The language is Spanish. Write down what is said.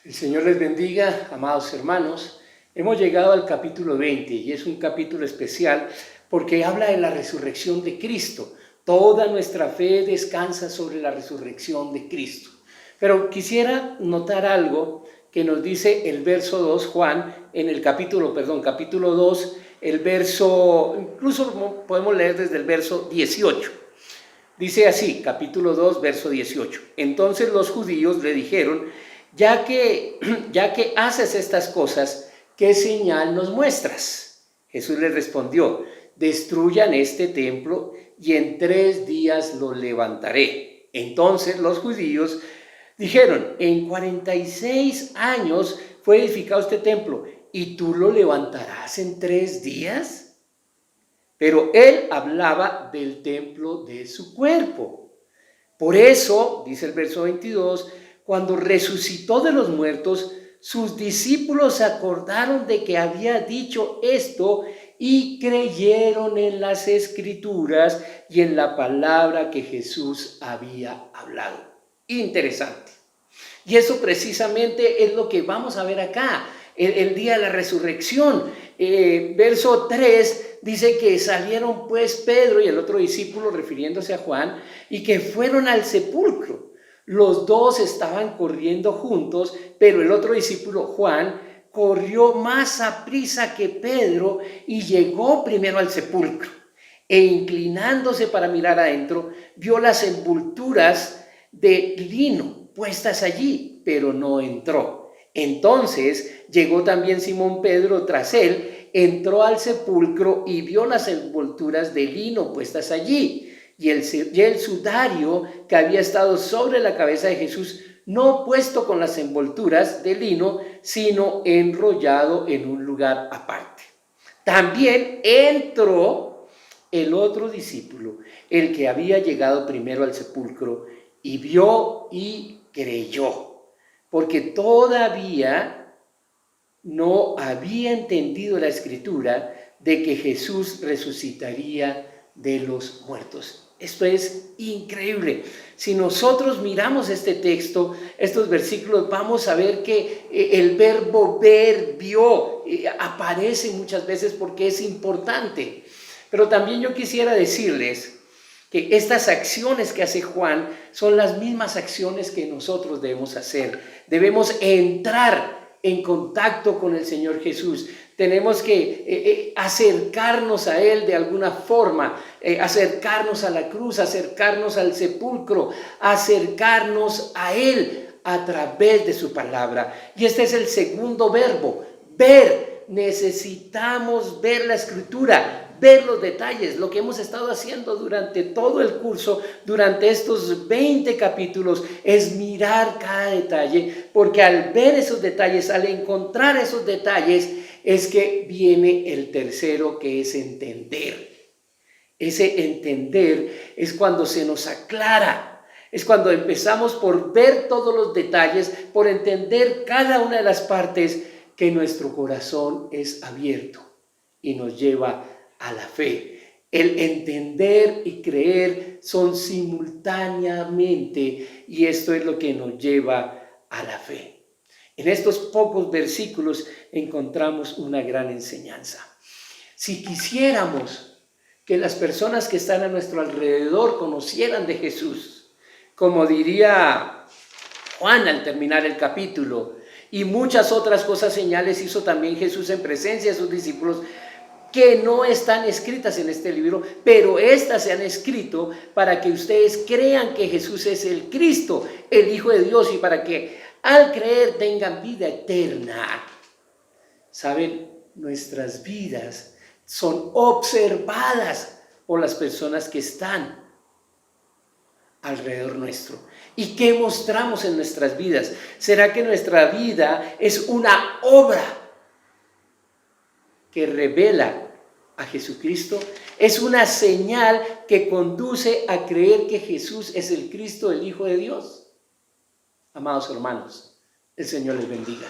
El Señor les bendiga, amados hermanos. Hemos llegado al capítulo 20 y es un capítulo especial porque habla de la resurrección de Cristo. Toda nuestra fe descansa sobre la resurrección de Cristo. Pero quisiera notar algo que nos dice el verso 2, Juan, en el capítulo 2, el verso, incluso podemos leer desde el verso 18. Dice así, capítulo 2, verso 18. Entonces los judíos le dijeron: ya que haces estas cosas, ¿qué señal nos muestras? Jesús les respondió: destruyan este templo y en 3 días lo levantaré. Entonces los judíos dijeron: en 46 años fue edificado este templo, ¿y tú lo levantarás en 3 días? Pero él hablaba del templo de su cuerpo. Por eso, dice el verso 22, cuando resucitó de los muertos, sus discípulos se acordaron de que había dicho esto y creyeron en las Escrituras y en la palabra que Jesús había hablado. Interesante. Y eso precisamente es lo que vamos a ver acá, el día de la resurrección. Verso 3 dice que salieron pues Pedro y el otro discípulo, refiriéndose a Juan, y que fueron al sepulcro. Los dos estaban corriendo juntos, pero el otro discípulo, Juan, corrió más aprisa que Pedro y llegó primero al sepulcro. E inclinándose para mirar adentro, vio las envolturas de lino puestas allí, pero no entró. Entonces llegó también Simón Pedro tras él, entró al sepulcro y vio las envolturas de lino puestas allí, y el sudario que había estado sobre la cabeza de Jesús, no puesto con las envolturas de lino, sino enrollado en un lugar aparte. También entró el otro discípulo, el que había llegado primero al sepulcro, y vio y creyó, porque todavía no había entendido la Escritura de que Jesús resucitaría de los muertos. Esto es increíble. Si nosotros miramos este texto, estos versículos, vamos a ver que el verbo ver, vio, aparece muchas veces porque es importante. Pero también yo quisiera decirles que estas acciones que hace Juan son las mismas acciones que nosotros debemos hacer. Debemos entrar en contacto con el Señor Jesús. Tenemos que acercarnos a Él de alguna forma, acercarnos a la cruz, acercarnos al sepulcro, acercarnos a Él a través de su palabra. Y este es el segundo verbo, ver. Necesitamos ver la Escritura, ver los detalles, lo que hemos estado haciendo durante todo el curso, durante estos 20 capítulos, es mirar cada detalle, porque al ver esos detalles, al encontrar esos detalles, es que viene el tercero, que es entender. Ese entender es cuando se nos aclara, es cuando empezamos por ver todos los detalles, por entender cada una de las partes, que nuestro corazón es abierto y nos lleva a la fe. El entender y creer son simultáneamente, y esto es lo que nos lleva a la fe. En estos pocos versículos encontramos una gran enseñanza. Si quisiéramos que las personas que están a nuestro alrededor conocieran de Jesús, como diría Juan al terminar el capítulo, y muchas otras cosas, señales hizo también Jesús en presencia de sus discípulos, que no están escritas en este libro, pero estas se han escrito para que ustedes crean que Jesús es el Cristo, el Hijo de Dios, y para que al creer tengan vida eterna. Saben, nuestras vidas son observadas por las personas que están alrededor nuestro. ¿Y qué mostramos en nuestras vidas? ¿Será que nuestra vida es una obra que revela a Jesucristo? ¿Es una señal que conduce a creer que Jesús es el Cristo, el Hijo de Dios? Amados hermanos, el Señor les bendiga.